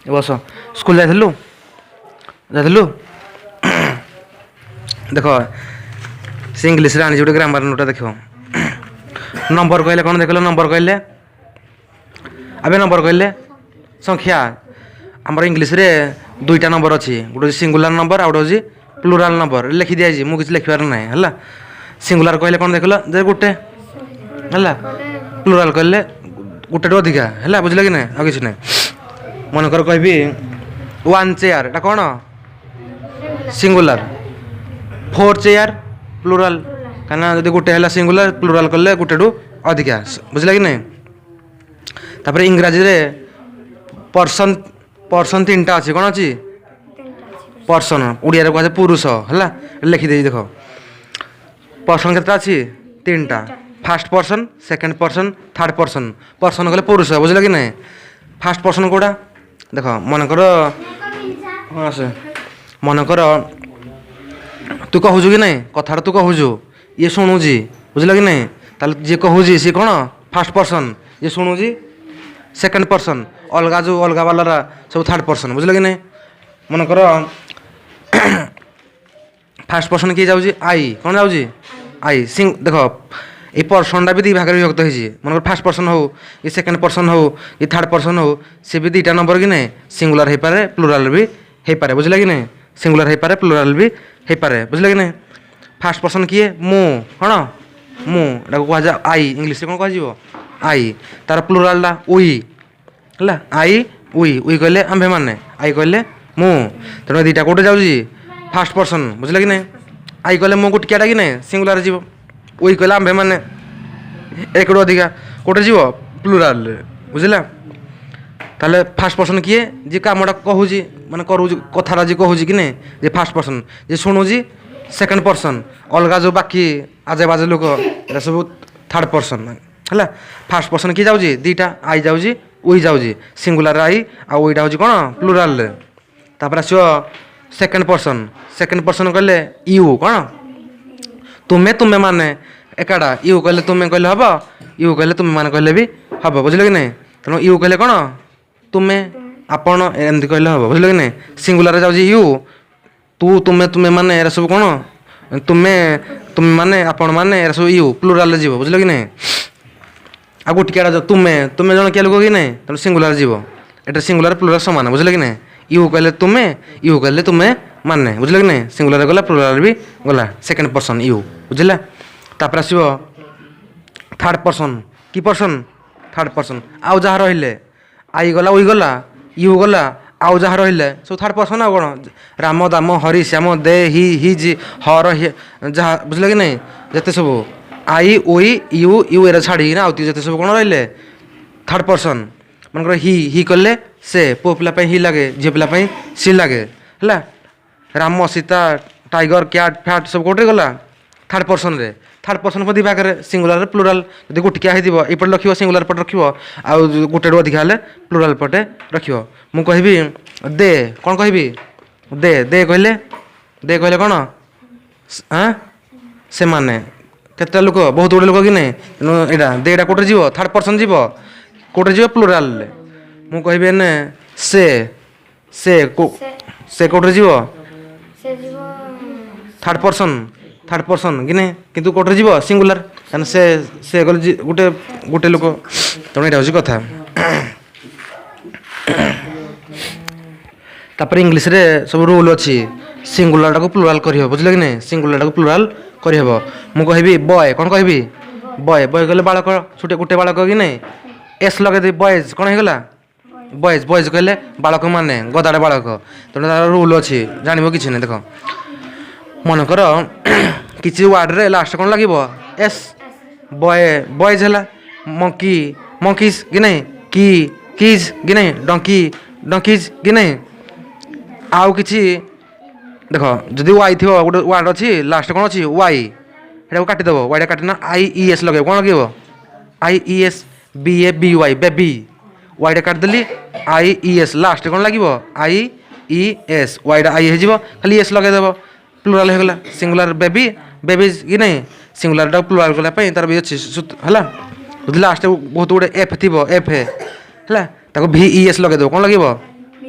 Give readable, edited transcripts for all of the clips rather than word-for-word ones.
ଏ ବସ school ଯାଇଥିଲୁ ଯାଇଥିଲୁ ଦେଖ ସେ ଇଂଲିଶରେ ଆଣିଛି ଗୋଟେ ଗ୍ରାମାର ନୋଟା ଦେଖିବ ନମ୍ବର କହିଲେ କ'ଣ ଦେଖିଲ ନମ୍ବର କହିଲେ ଆବେ ନମ୍ବର କହିଲେ ସଂଖ୍ୟା ଆମର ଇଂଲିଶରେ ଦୁଇଟା ନମ୍ବର ଅଛି ଗୋଟେ ହେଉଛି ସିଙ୍ଗୁଲାର ନମ୍ବର ଆଉ ଗୋଟେ ହେଉଛି ପ୍ଲୁରାଲ ନମ୍ବର ଲେଖି ଦିଆଯାଇଛି ମୁଁ କିଛି ଲେଖିବାର ନାହିଁ ହେଲା ସିଙ୍ଗୁଲାର କହିଲେ କ'ଣ ଦେଖିଲ ଯେ ଗୋଟେ ହେଲା ପ୍ଲୁରାଲ କହିଲେ ଗୋଟେଠୁ ଅଧିକା ହେଲା ବୁଝିଲେ କି ନାହିଁ ଆଉ କିଛି ନାହିଁ ମନେକର କହିବି ୱାନ୍ ଚେୟାର ଏଇଟା କ'ଣ ସିଙ୍ଗୁଲାର ଫୋର୍ ଚେୟାର ପ୍ଲୁରାଲ କାହିଁକିନା ଯଦି ଗୋଟେ ହେଲା ସିଙ୍ଗୁଲାର ପ୍ଲୁରାଲ କଲେ ଗୋଟେଠୁ ଅଧିକା ବୁଝିଲେ କି ନାହିଁ ତାପରେ ଇଂରାଜୀରେ ପର୍ସନ ପର୍ସନ ତିନିଟା ଅଛି କ'ଣ ଅଛି ପର୍ସନ ଓଡ଼ିଆରେ କୁହାଯାଏ ପୁରୁଷ ହେଲା ଲେଖିଦେଇଛି ଦେଖ ପର୍ସନ କେତେଟା ଅଛି ତିନିଟା first person second person third person person କଲେ ପୁରୁଷ ବୁଝିଲେ କି ନାହିଁ ଫାର୍ଷ୍ଟ ପର୍ସନ କେଉଁଟା ଦେଖ ମନେକର ହଁ ସେ ମନେକର ତୁ କହୁଛୁ କି ନାହିଁ କଥାଟା ତୁ କହୁଛୁ ଇଏ ଶୁଣୁଛି ବୁଝିଲ କି ନାହିଁ ତାହେଲେ ଯିଏ କହୁଛି ସିଏ କ'ଣ ଫାର୍ଷ୍ଟ ପର୍ସନ ଯିଏ ଶୁଣୁଛି ସେକେଣ୍ଡ ପର୍ସନ ଅଲଗା ଯେଉଁ ଅଲଗା ବାଲାରା ସବୁ ଥାର୍ଡ଼ ପର୍ସନ ବୁଝିଲ କି ନାହିଁ ମନେକର ଫାର୍ଷ୍ଟ ପର୍ସନ କିଏ ଯାଉଛି ଆଇ କ'ଣ ଯାଉଛି ଆଇ ଦେଖ এই পর্সনটা বি দুই ভাগে বিভক্ত হয়েছে মনে কর ফার্স্ট পর্সন হো কি সেকেন্ড পর্সন হো কি থার্ড পর্সন হো সে বি দুইটা নম্বর কি নাই সিঙ্গুলার হইপারে প্লুরাল বি হইপারে বুঝলে কি নাই সিঙ্গুলার হইপারে প্লুরাল বি হইপারে বুঝলে কি নাই ফার্স্ট পর্সন কিয়ে মু କ'ଣ ମୁଁ ଏଟାକୁ କୁହାଯାଏ ଆଇ ଇଂଲିଶରେ କ'ଣ କୁହାଯିବ ଆଇ ତାର ପ୍ଲୁରାଲଟା ଉଇ ହେଲା ଆଇ ଉଇ କହିଲେ ଆମ୍ଭେମାନେ ଆଇ କହିଲେ ମୁଁ ତେଣୁ ଦୁଇଟା କେଉଁଠି ଯାଉଛି ଫାର୍ଷ୍ଟ ପର୍ସନ ବୁଝିଲେ କି ନାହିଁ ଆଇ କହିଲେ ମୁଁ ଗୋଟିକିଆଟା କି ନାହିଁ ସିଙ୍ଗୁଲାର ଯିବ ଉଇ କହିଲେ ଆମ୍ଭେମାନେ ଏକରୁ ଅଧିକା କେଉଁଠି ଯିବ ପ୍ଲୁରାଲରେ ବୁଝିଲା ତାହେଲେ ଫାର୍ଷ୍ଟ ପର୍ସନ କିଏ ଯିଏ କାମଟା କହୁଛି ମାନେ କରୁଛି କଥାଟା ଯିଏ କହୁଛି କି ନାହିଁ ଯେ ଫାର୍ଷ୍ଟ ପର୍ସନ ଯିଏ ଶୁଣୁଛି ସେକେଣ୍ଡ ପର୍ସନ ଅଲଗା ଯେଉଁ ବାକି ଆଜେ ବାଜେ ଲୋକ ଏଟା ସବୁ ଥାର୍ଡ଼ ପର୍ସନ ହେଲା ଫାର୍ଷ୍ଟ ପର୍ସନ କିଏ ଯାଉଛି ଦୁଇଟା ଆଇ ଯାଉଛି ଉଇ ଯାଉଛି ସିଙ୍ଗୁଲାର ଆଇ ଆଉ ଉଇଟା ହେଉଛି କ'ଣ ପ୍ଲୁରାଲରେ ତାପରେ ଆସିବ ସେକେଣ୍ଡ ପର୍ସନ କହିଲେ ୟୁ କ'ଣ ତୁମେ ମାନେ ଏକାଟା ୟୁ କହିଲେ ତୁମେ କହିଲେ ହେବ ୟୁ କହିଲେ ତୁମେ ମାନେ କହିଲେ ବି ହେବ ବୁଝିଲେ କି ନାହିଁ ତେଣୁ ୟୁ କହିଲେ କ'ଣ ତୁମେ ଆପଣ ଏମିତି କହିଲେ ହେବ ବୁଝିଲେ କି ନାହିଁ ସିଙ୍ଗୁଲାରରେ ଯାଉଛି ୟୁ ତୁ ତୁମେ ମାନେ ଏରା ସବୁ କ'ଣ ତୁମେ ମାନେ ଆପଣ ମାନେ ଏରା ସବୁ ୟୁ ପ୍ଲୁରାଲରେ ଯିବ ବୁଝିଲେ କି ନାହିଁ ଆଉ ଗୋଟିକିଆଟା ତୁମେ ଜଣେ କିଏ ଲୋକ କି ନାହିଁ ତେଣୁ ସିଙ୍ଗୁଲାର ଯିବ ଏଟା ସିଙ୍ଗୁଲାର ପ୍ଲୁରାଲ ସମାନ ବୁଝିଲେ କି ନାହିଁ ୟୁ କହିଲେ ତୁମେ ୟୁ କହିଲେ ତୁମେ ମାନେ ବୁଝିଲେ କି ନାହିଁ ସିଙ୍ଗୁଲାର ଗଲା ପ୍ଲୁରାଲ ବି ଗଲା ସେକେଣ୍ଡ ପର୍ସନ ୟୁ ବୁଝିଲା ତାପରେ ଆସିବ ଥାର୍ଡ଼ ପର୍ସନ କି ପର୍ସନ ଥାର୍ଡ଼ ପର୍ସନ ଆଉ ଯାହା ରହିଲେ ଆଇ ଗଲା ଉଇ ଗଲା ୟୁ ଗଲା ଆଉ ଯାହା ରହିଲେ ସବୁ ଥାର୍ଡ଼ ପର୍ସନ ଆଉ କ'ଣ ରାମ ଦାମ ହରି ଶ୍ୟାମ ଦେ ହିଜ୍ ହର ଯାହା ବୁଝିଲେ କି ନାହିଁ ଯେତେ ସବୁ ଆଇ ଉଇ ୟୁ ଏରା ଛାଡ଼ିକିନା ଆଉ ଯେତେ ସବୁ କ'ଣ ରହିଲେ ଥାର୍ଡ଼ ପର୍ସନ ମନେକର ହି କଲେ ସେ ପୁଅ ପିଲା ପାଇଁ ହି ଲାଗେ ଝିଅ ପିଲା ପାଇଁ ସି ଲାଗେ ହେଲା Ram Sita tiger cat fat ସବୁ କେଉଁଠି ଗଲା ଥାର୍ଡ଼ ପର୍ସନରେ ଥାର୍ଡ଼ ପର୍ସନ ଦୁଇ ଭାଗରେ ସିଙ୍ଗୁଲାର ପ୍ଲୁରାଲ ଯଦି ଗୋଟିକିଆ ହେଇଥିବ ଏପଟେ ରଖିବ ସିଙ୍ଗୁଲାର ପଟେ ରଖିବ ଆଉ ଗୋଟେରୁ ଅଧିକା ହେଲେ ପ୍ଲୁରାଲ ପଟେ ରଖିବ ମୁଁ କହିବି ଦେ କ'ଣ କହିବି ଦେ କହିଲେ କ'ଣ ସେମାନେ କେତେଟା ଲୋକ ବହୁତ ଗୁଡ଼ିଏ ଲୋକ କି ନାହିଁ ତେଣୁ ଏଇଟା ଦେଟା କେଉଁଠି ଯିବ ଥାର୍ଡ଼ ପର୍ସନ ଯିବ କେଉଁଠି ଯିବ ପ୍ଲୁରାଲରେ ମୁଁ କହିବି ଏନେ ସେ କେଉଁଠି ଯିବ ଥାର୍ଡ଼ ପର୍ସନ କି ନାହିଁ କିନ୍ତୁ କେଉଁଠି ଯିବ ସିଙ୍ଗୁଲାର କାରଣ ସେ ଗଲେ ଗୋଟେ ଲୋକ ତେଣୁ ଏଇଟା ହେଉଛି କଥା ତାପରେ ଇଂଲିଶରେ ସବୁ ରୁଲ୍ ଅଛି ସିଙ୍ଗୁଲାରଟାକୁ ପ୍ଲୁରାଲ କରିହେବ ବୁଝିଲେ କି ନାହିଁ ସିଙ୍ଗୁଲାରଟାକୁ ପ୍ଲୁରାଲ କରିହେବ ମୁଁ କହିବି ବୟ କ'ଣ କହିବି ବୟ କହିଲେ ବାଳକ ଗୋଟେ ବାଳକ କି ନାହିଁ ଏସ୍ ଲଗେଇଦେବି ବଏଜ୍ କ'ଣ ହେଇଗଲା ବଏଜ୍ କହିଲେ ବାଳକ ମାନେ ଗଦାଟେ ବାଳକ ତେଣୁ ତାର ରୁଲ୍ ଅଛି ଜାଣିବ କିଛି ନାହିଁ ଦେଖ ମନେକର କିଛି ୱାର୍ଡ଼ରେ ଲାଷ୍ଟ କ'ଣ ଲାଗିବ ଏସ୍ ବଏଜ୍ ହେଲା ମଙ୍କିଜ୍ କି ନାହିଁ କିଜ୍ କି ନାହିଁ ଡଙ୍କିଜ୍ କି ନାହିଁ ଆଉ କିଛି ଦେଖ ଯଦି ୱାଇ ଥିବ ଗୋଟେ ୱାର୍ଡ଼ ଅଛି ଲାଷ୍ଟ କ'ଣ ଅଛି ୱାଇ ସେଟାକୁ କାଟିଦେବ ୱାଇଟା କାଟିନା IES ଲଗେଇବ କ'ଣ ଲଗେଇବ IES BABY ବେବି ୱାଇଟା କାଟିଦେଲି IES ଲାଷ୍ଟ କ'ଣ ଲାଗିବ IES ୱାଇଟା ଆଇ ହେଇଯିବ ଖାଲି ଏସ୍ ଲଗେଇଦେବ ପ୍ଲୁରାଲ ହେଇଗଲା ସିଙ୍ଗୁଲାର ବେବିଜ୍ କି ନାହିଁ ସିଙ୍ଗୁଲାରଟାକୁ ପ୍ଲୁରାଲ କରିବା ପାଇଁ ତାର ବି ଅଛି ହେଲା ଯଦି ଲାଷ୍ଟ ବହୁତ ଗୁଡ଼ିଏ ଏଫ୍ ଥିବ ଏଫ୍ ହେଲା ତାକୁ VES ଲଗେଇଦେବ କ'ଣ ଲାଗିବ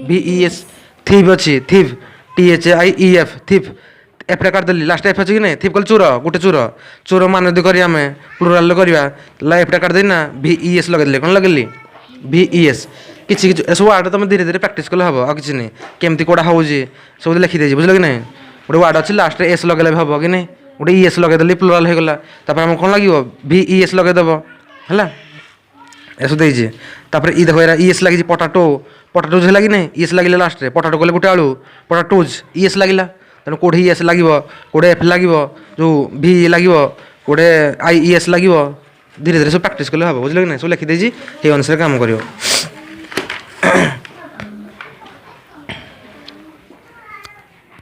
VES थिव अच्छी थिव THIEF थिव एफ काटिदेली लास्ट एफ अच्छी कि नहीं थिव कल चोर गोटे चोर चोर मान यदि करिया आम प्लुराल करवा एफ काटिदेली ना VES लगेदेली कौन लगेली VES किसी किसी सब वार्ड तुम धीरे धीरे प्राक्ट कले हम आ कि नहीं केमती कौटा हो सब लिखिदे बुझल कि नहीं गोटे वार्ड अच्छी लास्ट एस लगेले भी हम कि नहीं गोटे ES लगेदेली प्लुराल होगला आम कौन लगे VES लगेदेव है एसो देजे तापर ई देखो एरा ES लगी पोटाटो पोटाटोज है कि नहीं ES लगे लास्ट पोटाटो कले गोटे आलू पोटाटोज ES लगे तेणु कौटे ES लगे कौटे F लगे जो V लगे कौटे IES लगे धीरे धीरे सब प्राक्ट कले हम बुझल कि नहीं सब लिखिदे अनुसार काम कर